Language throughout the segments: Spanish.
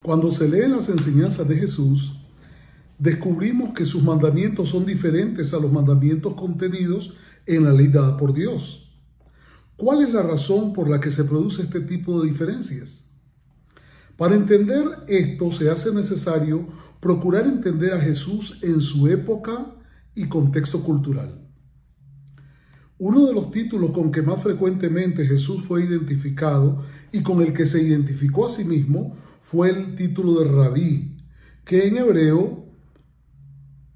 Cuando se leen las enseñanzas de Jesús, descubrimos que sus mandamientos son diferentes a los mandamientos contenidos en la ley dada por Dios. ¿Cuál es la razón por la que se produce este tipo de diferencias? Para entender esto se hace necesario procurar entender a Jesús en su época y contexto cultural. Uno de los títulos con que más frecuentemente Jesús fue identificado y con el que se identificó a sí mismo fue el título de Rabí, que en hebreo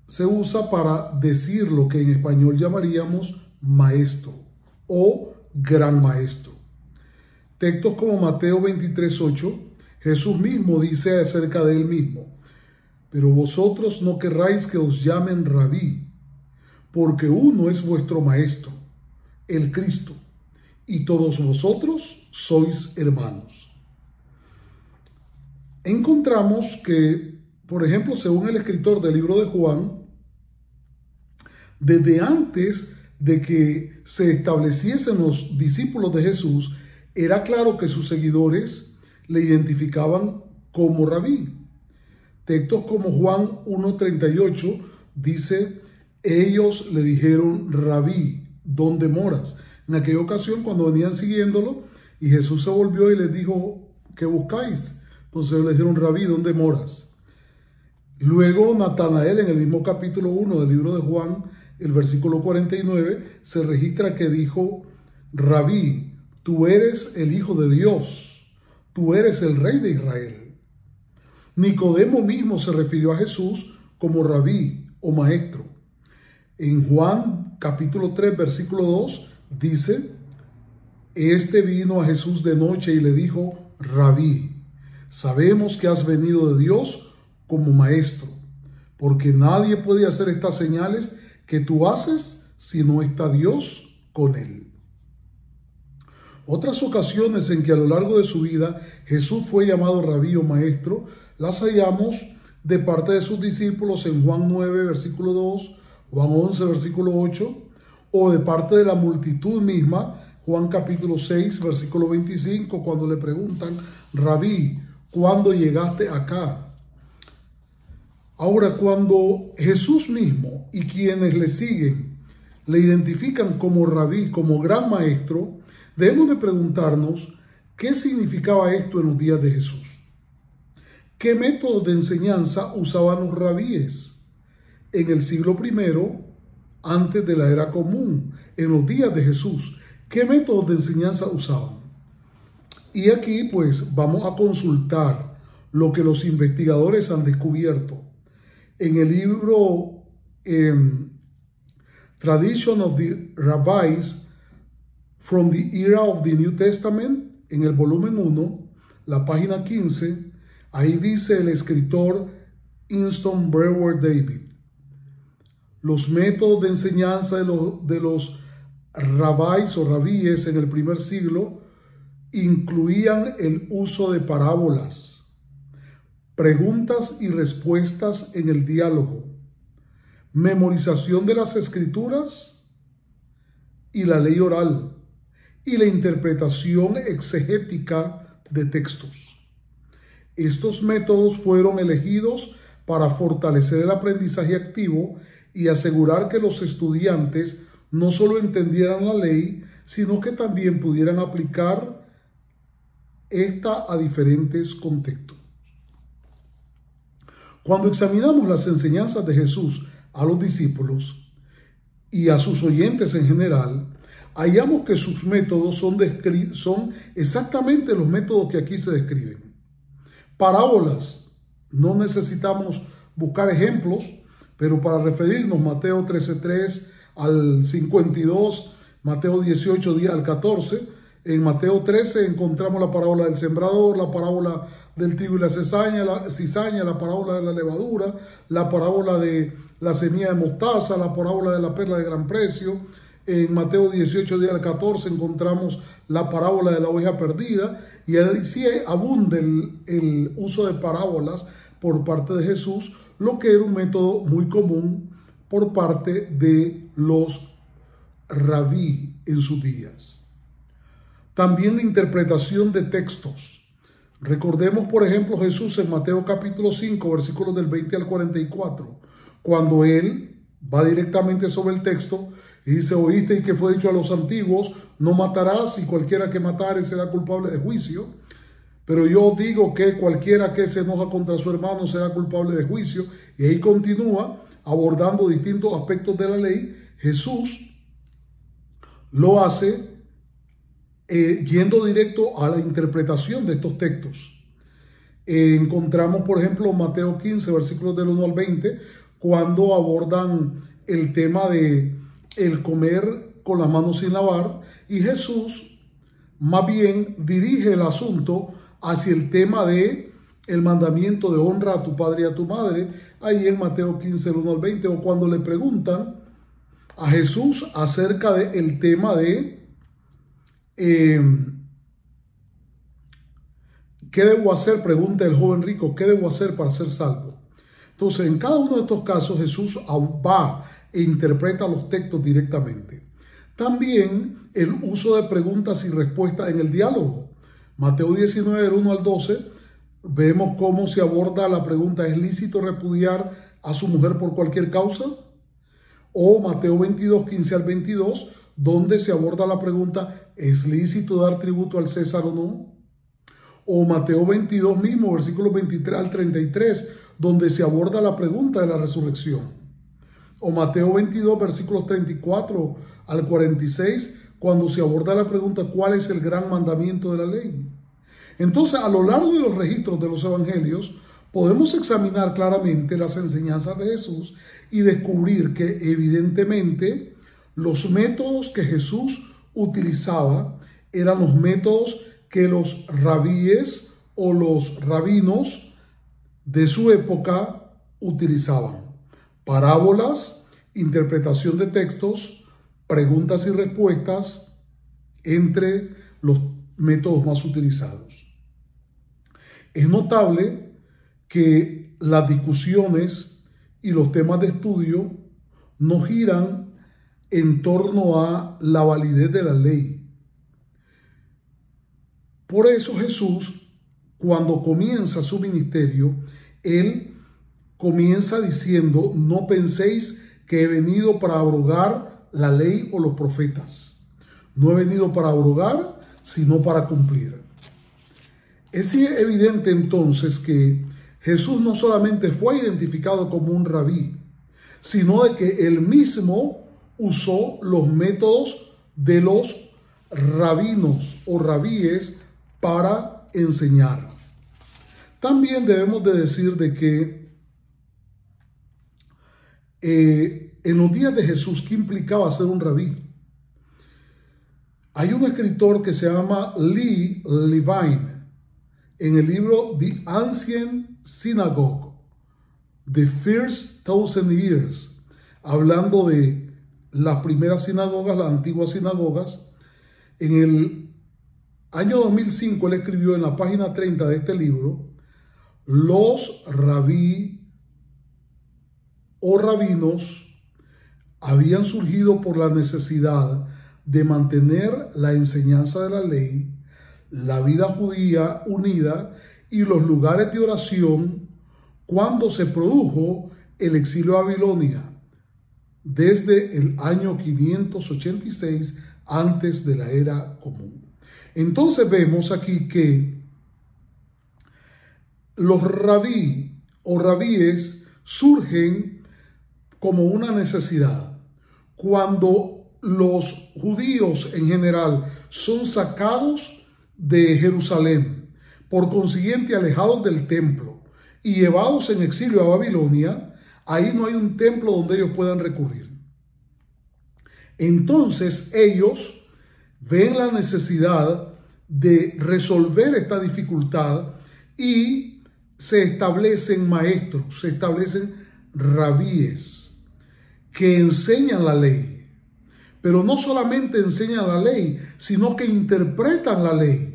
se usa para decir lo que en español llamaríamos maestro o gran maestro. Textos como Mateo 23:8, Jesús mismo dice acerca de él mismo: pero vosotros no querráis que os llamen Rabí, porque uno es vuestro maestro, el Cristo, y todos vosotros sois hermanos. Encontramos que, por ejemplo, según el escritor del libro de Juan, desde antes de que se estableciesen los discípulos de Jesús, era claro que sus seguidores le identificaban como Rabí. Textos como Juan 1:38 dice: ellos le dijeron: Rabí, ¿dónde moras? En aquella ocasión, cuando venían siguiéndolo, y Jesús se volvió y les dijo: ¿qué buscáis? Entonces ellos le dijeron: Rabí, ¿dónde moras? Luego Natanael, en el mismo capítulo 1 del libro de Juan, el versículo 49, se registra que dijo: Rabí, tú eres el Hijo de Dios, tú eres el Rey de Israel. Nicodemo mismo se refirió a Jesús como Rabí o maestro. En Juan capítulo 3 versículo 2 dice: este vino a Jesús de noche y le dijo: Rabí, sabemos que has venido de Dios como maestro, porque nadie puede hacer estas señales que tú haces si no está Dios con él. Otras ocasiones en que a lo largo de su vida Jesús fue llamado Rabí o maestro las hallamos de parte de sus discípulos en Juan 9 versículo 2, Juan 11 versículo 8, o de parte de la multitud misma, Juan capítulo 6 versículo 25, cuando le preguntan: Rabí, ¿cuándo llegaste acá? Ahora, cuando Jesús mismo y quienes le siguen le identifican como Rabí, como gran maestro, debemos de preguntarnos qué significaba esto en los días de Jesús. ¿Qué métodos de enseñanza usaban los rabíes en el siglo I, antes de la era común, en los días de Jesús? ¿Qué métodos de enseñanza usaban? Y aquí pues vamos a consultar lo que los investigadores han descubierto. En el libro Tradition of the Rabbis from the Era of the New Testament, en el volumen 1, la página 15, ahí dice el escritor Winston Brewer David: los métodos de enseñanza de los rabáis o rabíes en el primer siglo incluían el uso de parábolas, preguntas y respuestas en el diálogo, memorización de las escrituras y la ley oral, y la interpretación exegética de textos. Estos métodos fueron elegidos para fortalecer el aprendizaje activo y asegurar que los estudiantes no solo entendieran la ley, sino que también pudieran aplicar esta a diferentes contextos. Cuando examinamos las enseñanzas de Jesús a los discípulos y a sus oyentes en general, hallamos que sus métodos son exactamente los métodos que aquí se describen. Parábolas, no necesitamos buscar ejemplos, pero para referirnos Mateo 13:3 al 52, Mateo 18 al 14, en Mateo 13 encontramos la parábola del sembrador, la parábola del trigo y la cizaña, la parábola de la levadura, la parábola de la semilla de mostaza, la parábola de la perla de gran precio. En Mateo 18 al 14 encontramos la parábola de la oveja perdida, y ahí sí abunda el uso de parábolas por parte de Jesús, lo que era un método muy común por parte de los rabí en sus días. También la interpretación de textos. Recordemos, por ejemplo, Jesús en Mateo capítulo 5, versículos del 20 al 44, cuando él va directamente sobre el texto y dice: oíste y que fue dicho a los antiguos, no matarás, y cualquiera que matare será culpable de juicio. Pero yo digo que cualquiera que se enoja contra su hermano será culpable de juicio. Y ahí continúa abordando distintos aspectos de la ley. Jesús lo hace yendo directo a la interpretación de estos textos. Encontramos, por ejemplo, Mateo 15, versículos del 1 al 20, cuando abordan el tema de el comer con las manos sin lavar, y Jesús más bien dirige el asunto hacia el tema de el mandamiento de honra a tu padre y a tu madre, ahí en Mateo 15, del 1 al 20, o cuando le preguntan a Jesús acerca del tema de ¿qué debo hacer? Pregunta el joven rico, ¿qué debo hacer para ser salvo? Entonces, en cada uno de estos casos, Jesús va e interpreta los textos directamente. También el uso de preguntas y respuestas en el diálogo. Mateo 19, del 1 al 12, vemos cómo se aborda la pregunta: ¿es lícito repudiar a su mujer por cualquier causa? O Mateo 22, 15 al 22, donde se aborda la pregunta: ¿es lícito dar tributo al César o no? O Mateo 22 mismo, versículos 23 al 33, donde se aborda la pregunta de la resurrección. O Mateo 22, versículos 34 al 46, cuando se aborda la pregunta: ¿cuál es el gran mandamiento de la ley? Entonces, a lo largo de los registros de los evangelios, podemos examinar claramente las enseñanzas de Jesús y descubrir que evidentemente los métodos que Jesús utilizaba eran los métodos que los rabíes o los rabinos de su época utilizaban: parábolas, interpretación de textos, preguntas y respuestas, entre los métodos más utilizados. Es notable que las discusiones y los temas de estudio no giran en torno a la validez de la ley. Por eso Jesús, cuando comienza su ministerio, él comienza diciendo: no penséis que he venido para abrogar la ley o los profetas. No he venido para abrogar, sino para cumplir. Es evidente entonces que Jesús no solamente fue identificado como un rabí, sino de que él mismo usó los métodos de los rabinos o rabíes para enseñar. También debemos de decir de que en los días de Jesús, ¿qué implicaba ser un rabí? Hay un escritor que se llama Lee Levine, en el libro The Ancient Synagogue, The First 1000 Years, hablando de las primeras sinagogas, las antiguas sinagogas. En el año 2005, él escribió en la página 30 de este libro: los rabí o rabinos habían surgido por la necesidad de mantener la enseñanza de la ley, la vida judía unida y los lugares de oración cuando se produjo el exilio a Babilonia desde el año 586 antes de la era común. Entonces vemos aquí que los rabí o rabíes surgen como una necesidad. Cuando los judíos en general son sacados de Jerusalén, por consiguiente alejados del templo y llevados en exilio a Babilonia, ahí no hay un templo donde ellos puedan recurrir. Entonces ellos ven la necesidad de resolver esta dificultad y se establecen maestros, se establecen rabíes que enseñan la ley. Pero no solamente enseñan la ley, sino que interpretan la ley.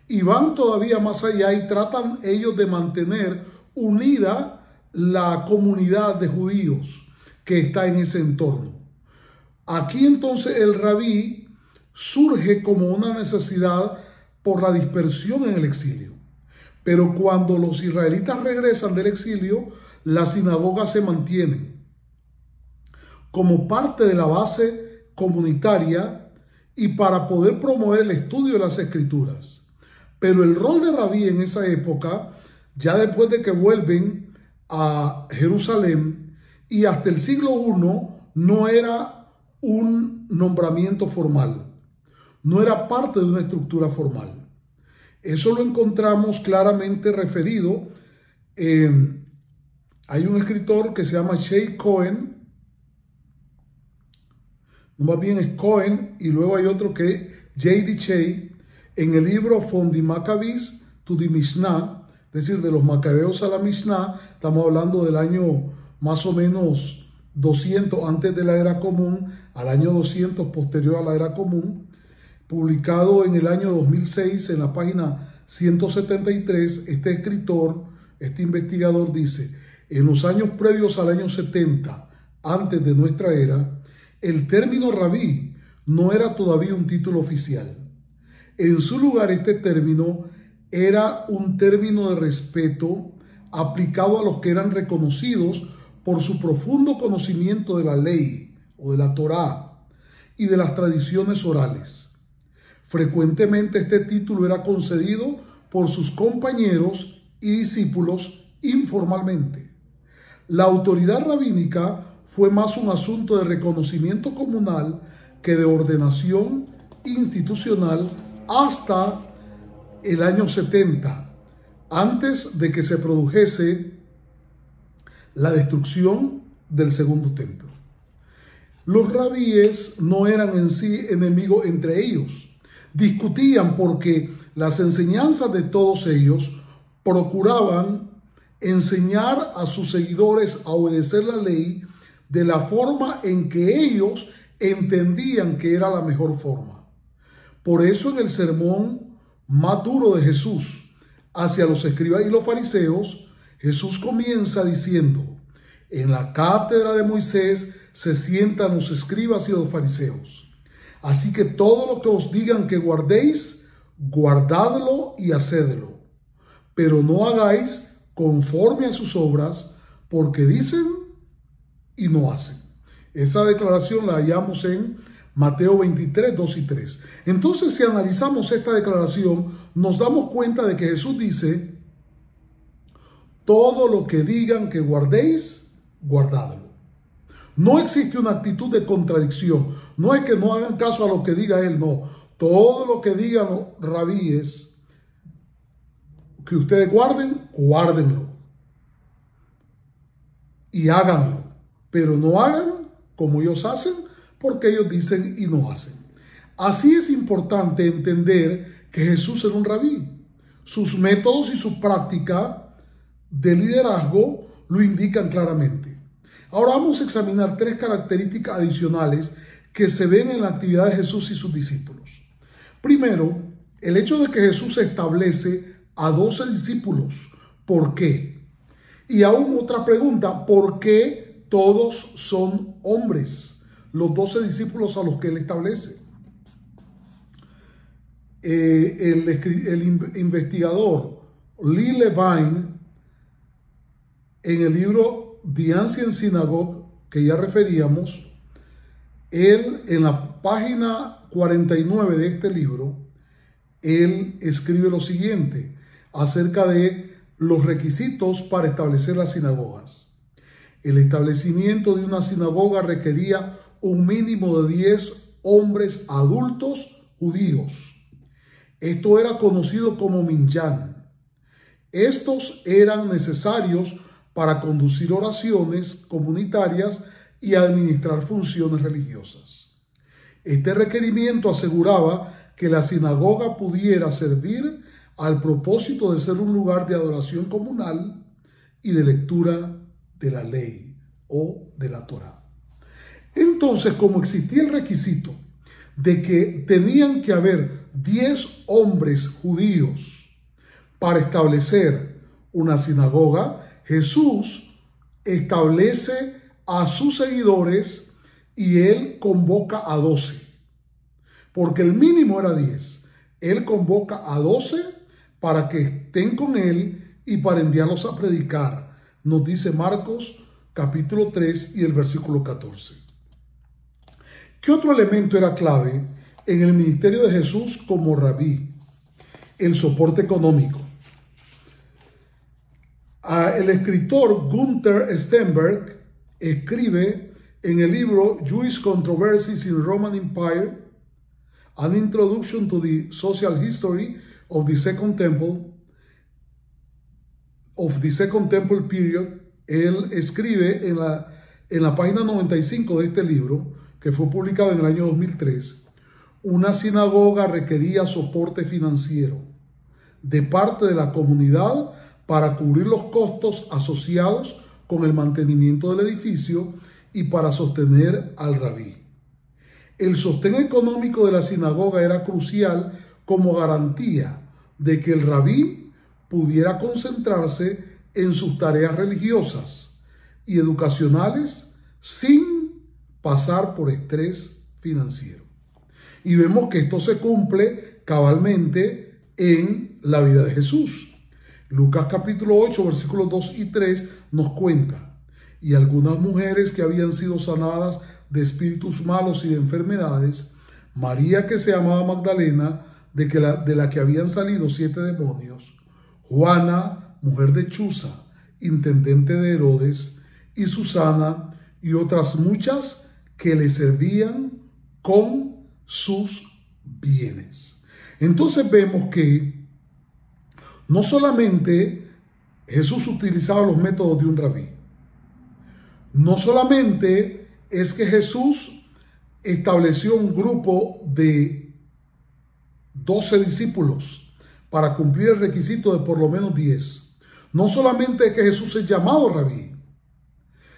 Y van todavía más allá y tratan ellos de mantener unida la comunidad de judíos que está en ese entorno. Aquí entonces el rabí surge como una necesidad por la dispersión en el exilio. Pero cuando los israelitas regresan del exilio, las sinagogas se mantienen como parte de la base comunitaria y para poder promover el estudio de las escrituras. Pero el rol de rabí en esa época, ya después de que vuelven a Jerusalén y hasta el siglo I, no era un nombramiento formal, no era parte de una estructura formal. Eso lo encontramos claramente referido en... Hay un escritor que se llama Shea Cohen, más bien es Cohen, y luego hay otro que es J.D. Shea, en el libro From the Maccabees to the Mishnah, es decir, de los Macabeos a la Mishnah. Estamos hablando del año más o menos 200 antes de la era común, al año 200 posterior a la era común, publicado en el año 2006 en la página 173. Este escritor, este investigador dice: en los años previos al año 70, antes de nuestra era, el término rabí no era todavía un título oficial. En su lugar, este término era un término de respeto aplicado a los que eran reconocidos por su profundo conocimiento de la ley o de la Torá y de las tradiciones orales. Frecuentemente este título era concedido por sus compañeros y discípulos informalmente. La autoridad rabínica fue más un asunto de reconocimiento comunal que de ordenación institucional hasta el año 70, antes de que se produjese la destrucción del segundo templo. Los rabíes no eran en sí enemigos entre ellos. Discutían porque las enseñanzas de todos ellos procuraban enseñar a sus seguidores a obedecer la ley de la forma en que ellos entendían que era la mejor forma. Por eso en el sermón más duro de Jesús hacia los escribas y los fariseos, Jesús comienza diciendo: en la cátedra de Moisés se sientan los escribas y los fariseos. Así que todo lo que os digan que guardéis, guardadlo y hacedlo. Pero no hagáis conforme a sus obras, porque dicen y no hacen. Esa declaración la hallamos en Mateo 23, 2 y 3. Entonces, si analizamos esta declaración, nos damos cuenta de que Jesús dice: todo lo que digan que guardéis, guardadlo. No existe una actitud de contradicción. No es que no hagan caso a lo que diga él, no. Todo lo que digan los rabíes que ustedes guarden, guárdenlo. Y háganlo. Pero no hagan como ellos hacen, porque ellos dicen y no hacen. Así es importante entender que Jesús era un rabí. Sus métodos y su práctica de liderazgo lo indican claramente. Ahora vamos a examinar tres características adicionales que se ven en la actividad de Jesús y sus discípulos. Primero, el hecho de que Jesús establece a 12 discípulos. ¿Por qué? Y aún otra pregunta: ¿por qué todos son hombres? Los 12 discípulos a los que él establece. El investigador Lee Levine, en el libro The Ancient Synagogue, que ya referíamos, él en la página 49 de este libro, él escribe lo siguiente acerca de los requisitos para establecer las sinagogas. El establecimiento de una sinagoga requería un mínimo de 10 hombres adultos judíos. Esto era conocido como minyan. Estos eran necesarios para conducir oraciones comunitarias y administrar funciones religiosas. Este requerimiento aseguraba que la sinagoga pudiera servir al propósito de ser un lugar de adoración comunal y de lectura de la ley o de la Torá. Entonces, como existía el requisito de que tenían que haber 10 hombres judíos para establecer una sinagoga, Jesús establece a sus seguidores y él convoca a 12, porque el mínimo era 10. Él convoca a 12 para que estén con él y para enviarlos a predicar, nos dice Marcos capítulo 3 y el versículo 14. ¿Qué otro elemento era clave en el ministerio de Jesús como rabí? El soporte económico. El escritor Gunther Stenberg escribe en el libro Jewish Controversies in Roman Empire, An Introduction to the Social History of the Second Temple Period. Él escribe en la página 95 de este libro, que fue publicado en el año 2003, una sinagoga requería soporte financiero de parte de la comunidad para cubrir los costos asociados con el mantenimiento del edificio y para sostener al rabí. El sostén económico de la sinagoga era crucial como garantía de que el rabí pudiera concentrarse en sus tareas religiosas y educacionales sin pasar por estrés financiero. Y vemos que esto se cumple cabalmente en la vida de Jesús. Lucas capítulo 8, versículos 2 y 3 nos cuenta: y algunas mujeres que habían sido sanadas de espíritus malos y de enfermedades, María que se llamaba Magdalena, de la que habían salido 7 demonios, Juana, mujer de Chuza, intendente de Herodes, y Susana, y otras muchas que le servían con sus bienes. Entonces vemos que no solamente Jesús utilizaba los métodos de un rabí, no solamente es que Jesús estableció un grupo de 12 discípulos para cumplir el requisito de por lo menos 10. No solamente es que Jesús es llamado rabí,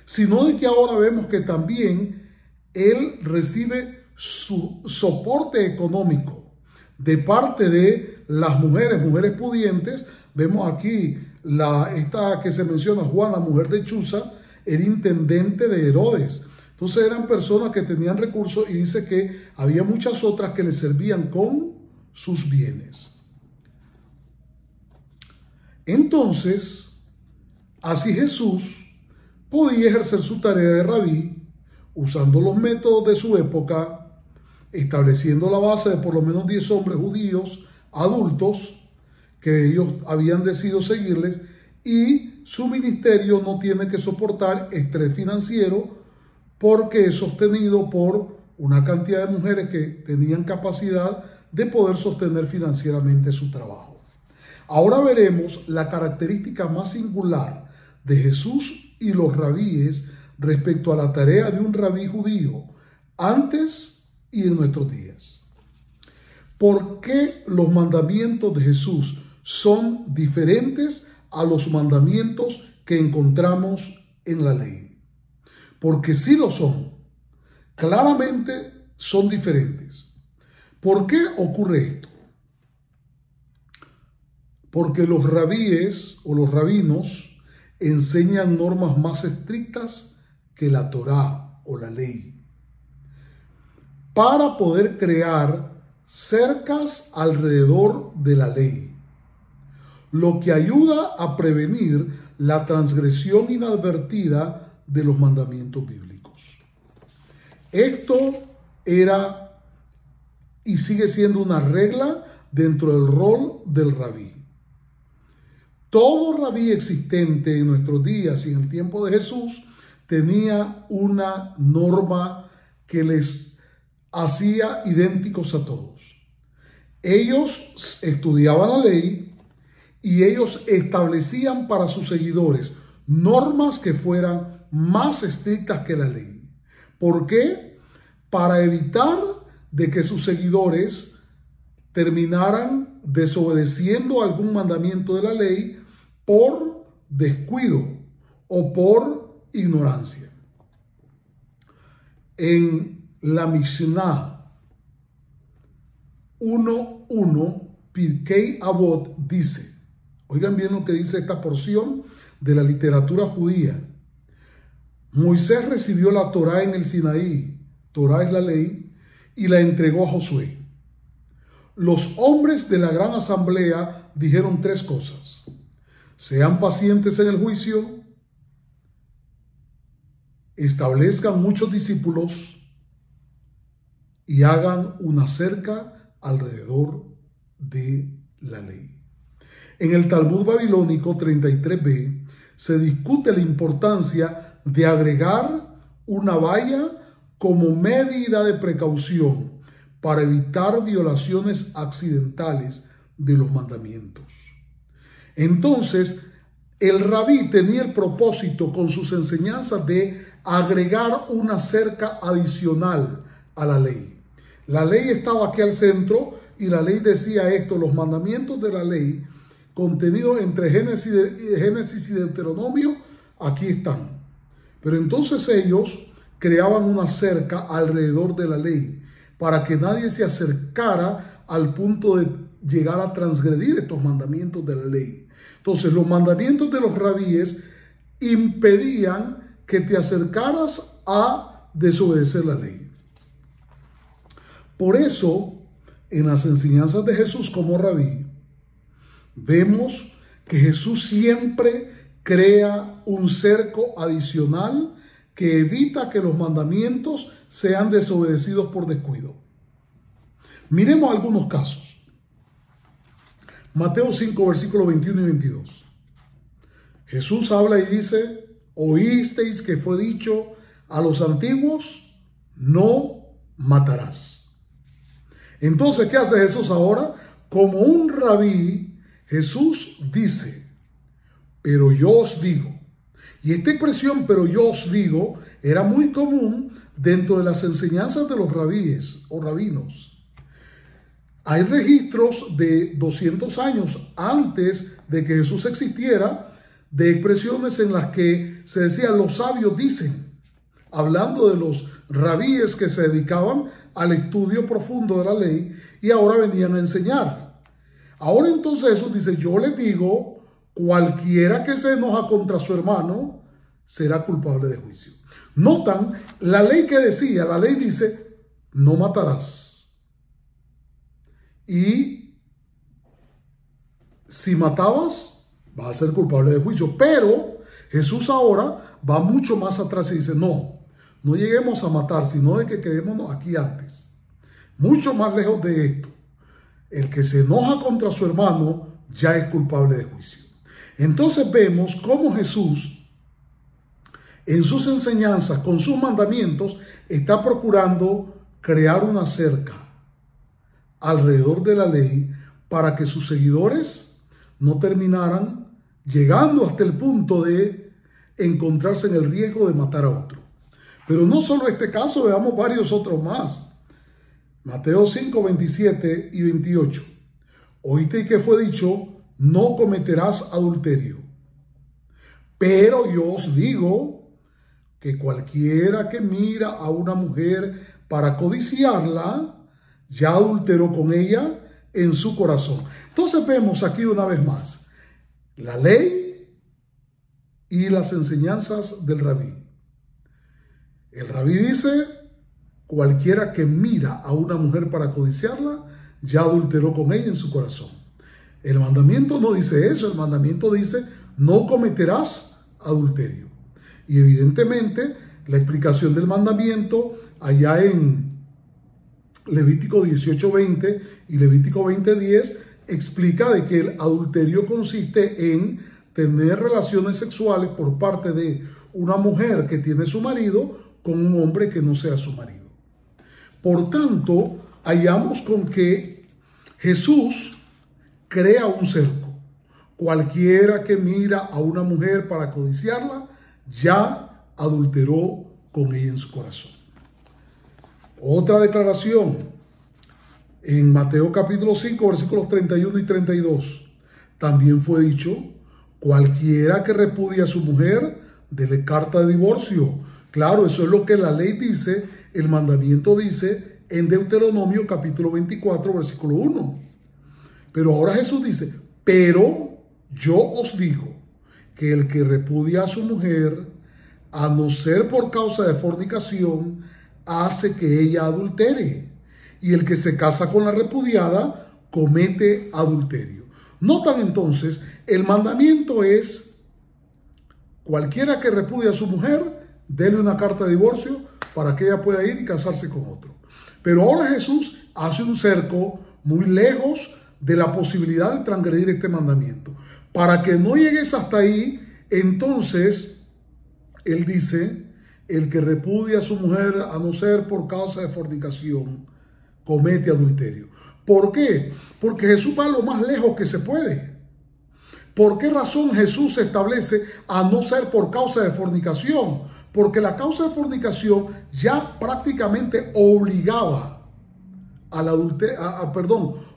sino de que ahora vemos que también él recibe su soporte económico de parte de las mujeres pudientes. Vemos aquí esta que se menciona, Juana, mujer de Chuza, era intendente de Herodes. Entonces eran personas que tenían recursos, y dice que había muchas otras que le servían con sus bienes. Entonces, así Jesús podía ejercer su tarea de rabí usando los métodos de su época, estableciendo la base de por lo menos 10 hombres judíos adultos que ellos habían decidido seguirles, y su ministerio no tiene que soportar estrés financiero porque es sostenido por una cantidad de mujeres que tenían capacidad de poder sostener financieramente su trabajo. Ahora veremos la característica más singular de Jesús y los rabíes respecto a la tarea de un rabí judío antes y en nuestros días. ¿Por qué los mandamientos de Jesús son diferentes a los mandamientos que encontramos en la ley? Porque sí lo son. Claramente son diferentes. ¿Por qué ocurre esto? Porque los rabíes o los rabinos enseñan normas más estrictas que la Torá o la ley, para poder crear cercas alrededor de la ley, lo que ayuda a prevenir la transgresión inadvertida de los mandamientos bíblicos. Esto era y sigue siendo una regla dentro del rol del rabí. Todo rabí existente en nuestros días y en el tiempo de Jesús tenía una norma que les hacía idénticos a todos. Ellos estudiaban la ley y ellos establecían para sus seguidores normas que fueran más estrictas que la ley. ¿Por qué? Para evitar de que sus seguidores terminaran desobedeciendo algún mandamiento de la ley por descuido o por ignorancia. En la Mishnah 1.1, Pirkei Avot dice, oigan bien lo que dice esta porción de la literatura judía: Moisés recibió la Torá en el Sinaí, Torá es la ley, y la entregó a Josué. Los hombres de la gran asamblea dijeron tres cosas: sean pacientes en el juicio, establezcan muchos discípulos y hagan una cerca alrededor de la ley. En el Talmud babilónico 33b se discute la importancia de agregar una valla como medida de precaución para evitar violaciones accidentales de los mandamientos. Entonces, el rabí tenía el propósito con sus enseñanzas de agregar una cerca adicional a la ley. La ley estaba aquí al centro y la ley decía esto: los mandamientos de la ley contenidos entre Génesis y Deuteronomio, aquí están. Pero entonces ellos creaban una cerca alrededor de la ley para que nadie se acercara al punto de llegar a transgredir estos mandamientos de la ley. Entonces, los mandamientos de los rabíes impedían que te acercaras a desobedecer la ley. Por eso, en las enseñanzas de Jesús como rabí, vemos que Jesús siempre crea un cerco adicional que evita que los mandamientos sean desobedecidos por descuido. Miremos algunos casos. Mateo 5, versículos 21 y 22. Jesús habla y dice: oísteis que fue dicho a los antiguos, no matarás. Entonces, ¿qué hace Jesús ahora? Como un rabí, Jesús dice: pero yo os digo. Y esta expresión, pero yo os digo, era muy común dentro de las enseñanzas de los rabíes o rabinos. Hay registros de 200 años antes de que Jesús existiera, de expresiones en las que se decía: los sabios dicen, hablando de los rabíes que se dedicaban al estudio profundo de la ley y ahora venían a enseñar. Ahora entonces Jesús dice: yo les digo, cualquiera que se enoja contra su hermano será culpable de juicio. Notan la ley que decía, la ley dice: no matarás. Y si matabas, vas a ser culpable de juicio. Pero Jesús ahora va mucho más atrás y dice: no lleguemos a matar, sino de que quedémonos aquí antes. Mucho más lejos de esto. El que se enoja contra su hermano ya es culpable de juicio. Entonces vemos cómo Jesús, en sus enseñanzas, con sus mandamientos, está procurando crear una cerca alrededor de la ley para que sus seguidores no terminaran llegando hasta el punto de encontrarse en el riesgo de matar a otro. Pero no solo este caso, veamos varios otros más. Mateo 5, 27 y 28. Oíste que fue dicho: no cometerás adulterio. Pero yo os digo que cualquiera que mira a una mujer para codiciarla, ya adulteró con ella en su corazón. Entonces vemos aquí una vez más la ley y las enseñanzas del rabí. El rabí dice: cualquiera que mira a una mujer para codiciarla, ya adulteró con ella en su corazón. El mandamiento no dice eso, el mandamiento dice: no cometerás adulterio. Y evidentemente la explicación del mandamiento allá en Levítico 18:20 y Levítico 20:10 explica de que el adulterio consiste en tener relaciones sexuales por parte de una mujer que tiene su marido con un hombre que no sea su marido. Por tanto, hallamos con que Jesús crea un cerco. Cualquiera que mira a una mujer para codiciarla, ya adulteró con ella en su corazón. Otra declaración en Mateo capítulo 5, versículos 31 y 32. También fue dicho: cualquiera que repudia a su mujer, dele carta de divorcio. Claro, eso es lo que la ley dice, el mandamiento dice en Deuteronomio capítulo 24, versículo 1. Pero ahora Jesús dice: pero yo os digo que el que repudia a su mujer, a no ser por causa de fornicación, hace que ella adultere, y el que se casa con la repudiada comete adulterio. Notan entonces, el mandamiento es: cualquiera que repudie a su mujer, dele una carta de divorcio para que ella pueda ir y casarse con otro. Pero ahora Jesús hace un cerco muy lejos de la posibilidad de transgredir este mandamiento. Para que no llegues hasta ahí, entonces Él dice: el que repudia a su mujer, a no ser por causa de fornicación, comete adulterio. ¿Por qué? Porque Jesús va lo más lejos que se puede. ¿Por qué razón Jesús establece a no ser por causa de fornicación? Porque la causa de fornicación ya prácticamente obligaba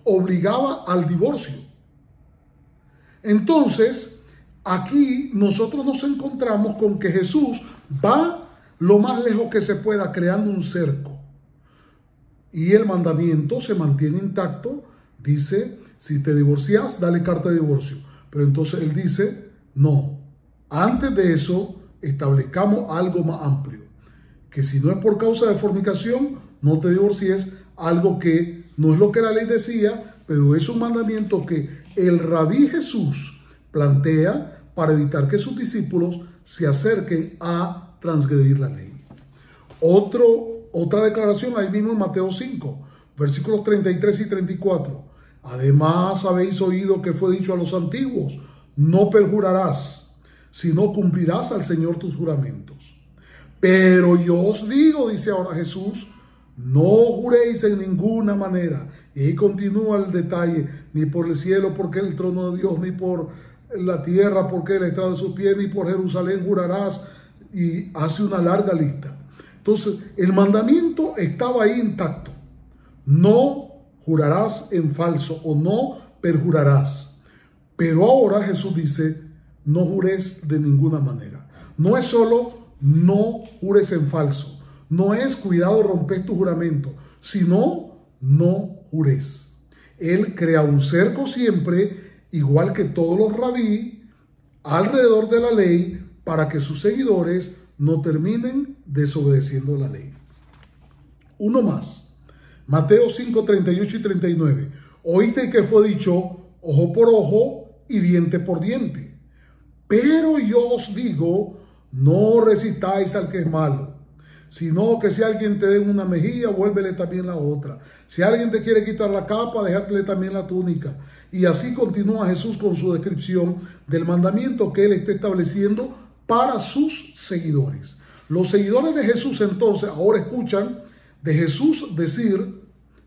obligaba al divorcio. Entonces, aquí nosotros nos encontramos con que Jesús va lo más lejos que se pueda, creando un cerco. Y el mandamiento se mantiene intacto. Dice: si te divorcias, dale carta de divorcio. Pero entonces Él dice: no, antes de eso establezcamos algo más amplio, que si no es por causa de fornicación, no te divorcies, algo que no es lo que la ley decía, pero es un mandamiento que el Rabí Jesús plantea para evitar que sus discípulos se acerquen a transgredir la ley. Otra declaración ahí mismo en Mateo 5, versículos 33 y 34. Además habéis oído que fue dicho a los antiguos: no perjurarás, sino cumplirás al Señor tus juramentos. Pero yo os digo, dice ahora Jesús, no juréis en ninguna manera. Y ahí continúa el detalle: ni por el cielo, porque es el trono de Dios, ni por la tierra, porque es el estrado de sus pies, ni por Jerusalén jurarás. Y hace una larga lista. Entonces, el mandamiento estaba ahí intacto: no jurarás en falso o no perjurarás. Pero ahora Jesús dice: no jures de ninguna manera. No es solo no jures en falso, no es cuidado romper tu juramento, sino no jures. Él crea un cerco siempre, igual que todos los rabí, alrededor de la ley, para que sus seguidores no terminen desobedeciendo la ley. Uno más. Mateo 5, 38 y 39. Oíste que fue dicho: ojo por ojo y diente por diente. Pero yo os digo: no resistáis al que es malo, sino que si alguien te dé una mejilla, vuélvele también la otra. Si alguien te quiere quitar la capa, déjale también la túnica. Y así continúa Jesús con su descripción del mandamiento que Él está estableciendo para sus seguidores. Los seguidores de Jesús entonces ahora escuchan de Jesús decir: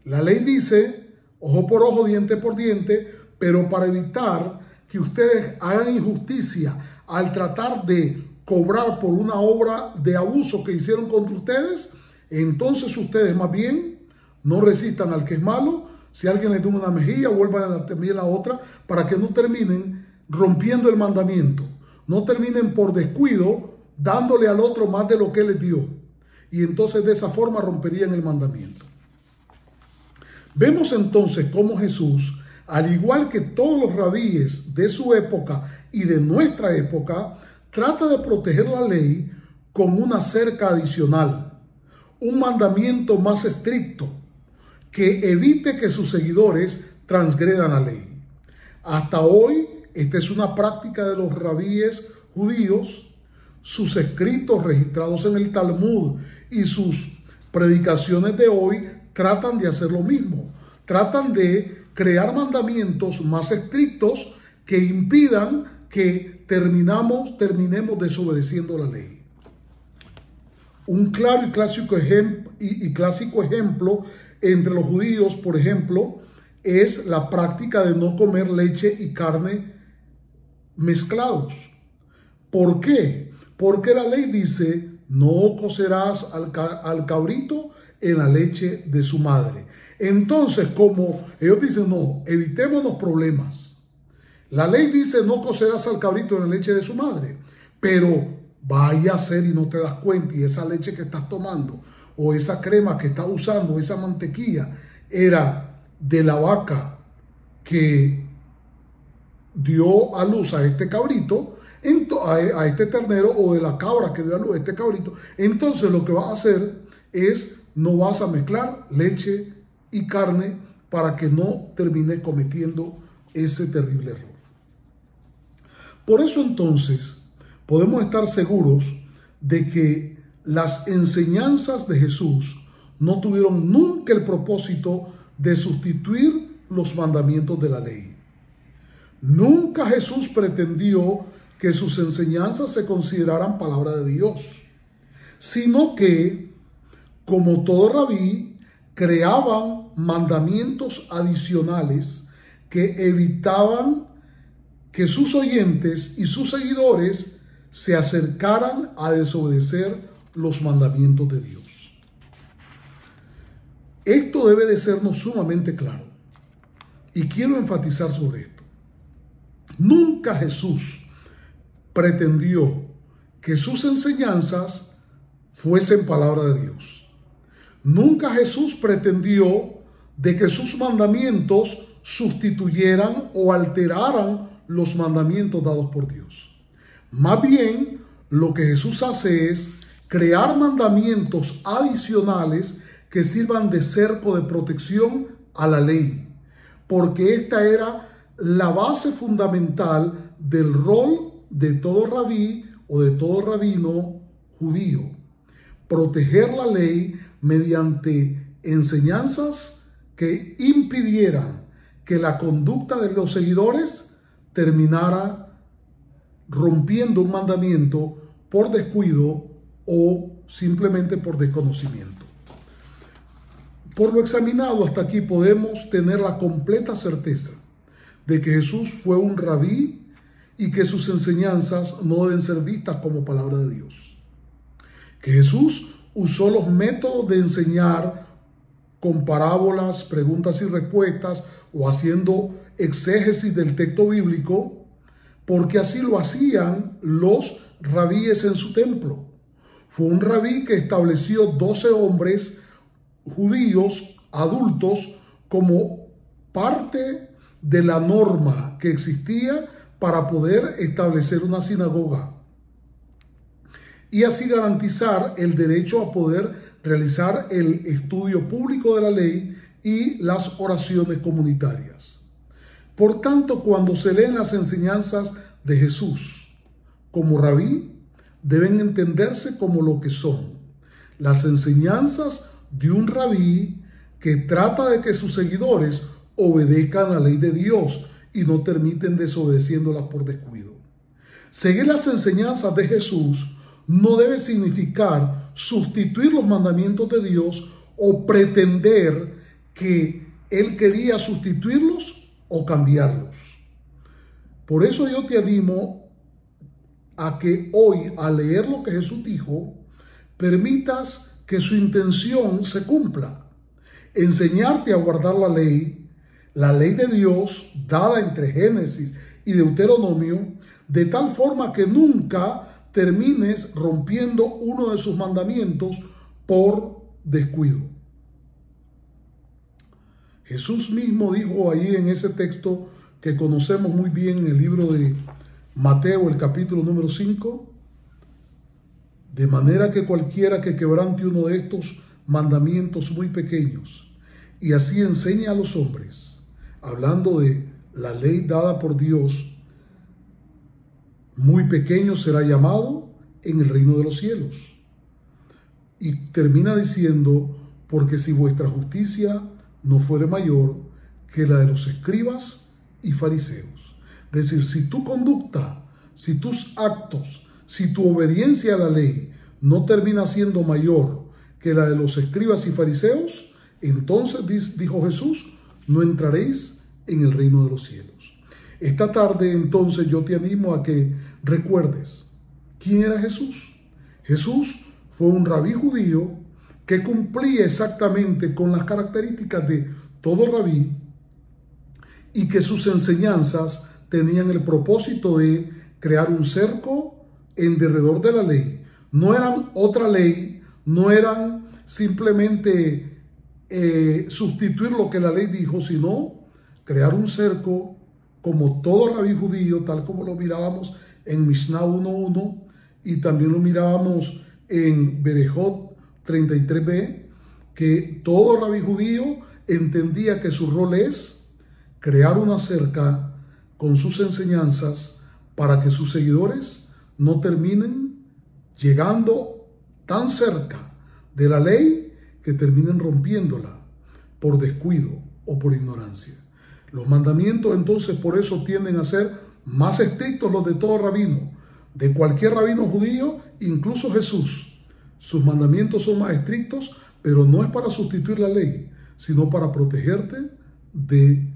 la ley dice ojo por ojo, diente por diente, pero para evitar que ustedes hagan injusticia al tratar de cobrar por una obra de abuso que hicieron contra ustedes, entonces ustedes más bien no resistan al que es malo. Si alguien les da una mejilla, vuelvan también la otra, para que no terminen rompiendo el mandamiento, no terminen por descuido dándole al otro más de lo que Él les dio, y entonces de esa forma romperían el mandamiento. Vemos entonces cómo Jesús, al igual que todos los rabíes de su época y de nuestra época, trata de proteger la ley con una cerca adicional, un mandamiento más estricto que evite que sus seguidores transgredan la ley. Hasta hoy, esta es una práctica de los rabíes judíos. Sus escritos registrados en el Talmud y sus predicaciones de hoy tratan de hacer lo mismo. Tratan de crear mandamientos más estrictos que impidan que terminemos desobedeciendo la ley. Un claro y clásico ejemplo entre los judíos, por ejemplo, es la práctica de no comer leche y carne mezclados. ¿Por qué? Porque la ley dice: no cocerás al cabrito en la leche de su madre. Entonces, como ellos dicen: no, evitémonos problemas. La ley dice: no cocerás al cabrito en la leche de su madre, pero vaya a ser y no te das cuenta, y esa leche que estás tomando, o esa crema que estás usando, esa mantequilla, era de la vaca que dio a luz a este cabrito, a este ternero, o de la cabra que dio a luz a este cabrito. Entonces lo que vas a hacer es: no vas a mezclar leche y carne para que no termine cometiendo ese terrible error. Por eso entonces podemos estar seguros de que las enseñanzas de Jesús no tuvieron nunca el propósito de sustituir los mandamientos de la ley. Nunca Jesús pretendió que sus enseñanzas se consideraran palabra de Dios, sino que, como todo rabí, creaban mandamientos adicionales que evitaban que sus oyentes y sus seguidores se acercaran a desobedecer los mandamientos de Dios. Esto debe de sernos sumamente claro, y quiero enfatizar sobre esto. Nunca Jesús pretendió que sus enseñanzas fuesen palabra de Dios. Nunca Jesús pretendió de que sus mandamientos sustituyeran o alteraran los mandamientos dados por Dios. Más bien, lo que Jesús hace es crear mandamientos adicionales que sirvan de cerco de protección a la ley, porque esta era la base fundamental del rol de todo rabí o de todo rabino judío: proteger la ley mediante enseñanzas que impidieran que la conducta de los seguidores terminara rompiendo un mandamiento por descuido o simplemente por desconocimiento. Por lo examinado hasta aquí podemos tener la completa certeza de que Jesús fue un rabí y que sus enseñanzas no deben ser vistas como palabra de Dios. Que Jesús usó los métodos de enseñar con parábolas, preguntas y respuestas o haciendo exégesis del texto bíblico, porque así lo hacían los rabíes en su templo. Fue un rabí que estableció 12 hombres judíos adultos como parte de la norma que existía para poder establecer una sinagoga y así garantizar el derecho a poder realizar el estudio público de la ley y las oraciones comunitarias. Por tanto, cuando se leen las enseñanzas de Jesús como rabí, deben entenderse como lo que son: las enseñanzas de un rabí que trata de que sus seguidores obedezcan la ley de Dios y no terminen desobedeciéndolas por descuido. Seguir las enseñanzas de Jesús no debe significar sustituir los mandamientos de Dios o pretender que Él quería sustituirlos o cambiarlos. Por eso yo te animo a que hoy, al leer lo que Jesús dijo, permitas que su intención se cumpla: enseñarte a guardar la ley de Dios dada entre Génesis y Deuteronomio, de tal forma que nunca termines rompiendo uno de sus mandamientos por descuido. Jesús mismo dijo ahí en ese texto que conocemos muy bien en el libro de Mateo, el capítulo número 5, de manera que cualquiera que quebrante uno de estos mandamientos muy pequeños y así enseñe a los hombres, hablando de la ley dada por Dios, muy pequeño será llamado en el reino de los cielos. Y termina diciendo: porque si vuestra justicia no fuere mayor que la de los escribas y fariseos. Es decir, si tu conducta, si tus actos, si tu obediencia a la ley no termina siendo mayor que la de los escribas y fariseos, entonces, dijo Jesús, no entraréis en el reino de los cielos. Esta tarde, entonces, yo te animo a que recuerdes quién era Jesús. Jesús fue un rabí judío que cumplía exactamente con las características de todo rabí y que sus enseñanzas tenían el propósito de crear un cerco en derredor de la ley. No eran otra ley, no eran simplemente sustituir lo que la ley dijo, sino crear un cerco como todo rabí judío, tal como lo mirábamos en Mishnah 1.1 y también lo mirábamos en Berejot 33b, que todo rabí judío entendía que su rol es crear una cerca con sus enseñanzas para que sus seguidores no terminen llegando tan cerca de la ley que terminen rompiéndola por descuido o por ignorancia. Los mandamientos entonces por eso tienden a ser más estrictos los de todo rabino, de cualquier rabino judío, incluso Jesús. Sus mandamientos son más estrictos, pero no es para sustituir la ley, sino para protegerte de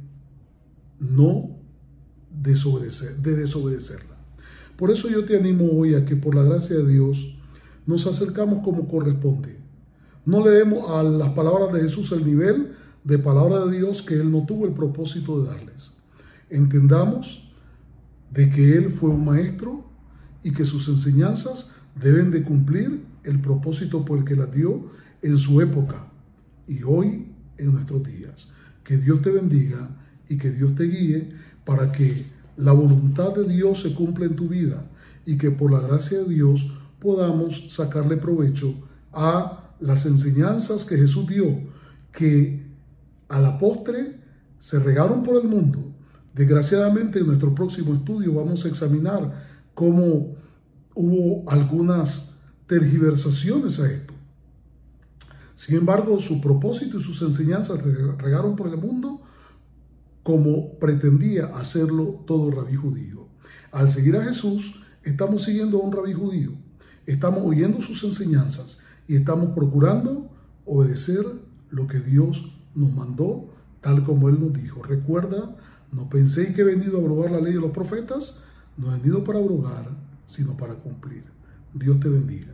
no desobedecerla. Por eso yo te animo hoy a que por la gracia de Dios nos acercamos como corresponde. No le demos a las palabras de Jesús el nivel de palabra de Dios que Él no tuvo el propósito de darles. Entendamos de que Él fue un maestro y que sus enseñanzas deben de cumplir el propósito por el que las dio en su época y hoy en nuestros días. Que Dios te bendiga y que Dios te guíe para que la voluntad de Dios se cumpla en tu vida y que por la gracia de Dios podamos sacarle provecho a las enseñanzas que Jesús dio, que a la postre se regaron por el mundo. Desgraciadamente, en nuestro próximo estudio vamos a examinar cómo hubo algunas tergiversaciones a esto. Sin embargo, su propósito y sus enseñanzas se regaron por el mundo como pretendía hacerlo todo rabí judío. Al seguir a Jesús, estamos siguiendo a un rabí judío, estamos oyendo sus enseñanzas y estamos procurando obedecer lo que Dios nos mandó, tal como Él nos dijo. Recuerda, no penséis que he venido a abrogar la ley de los profetas, no he venido para abrogar, sino para cumplir. Dios te bendiga.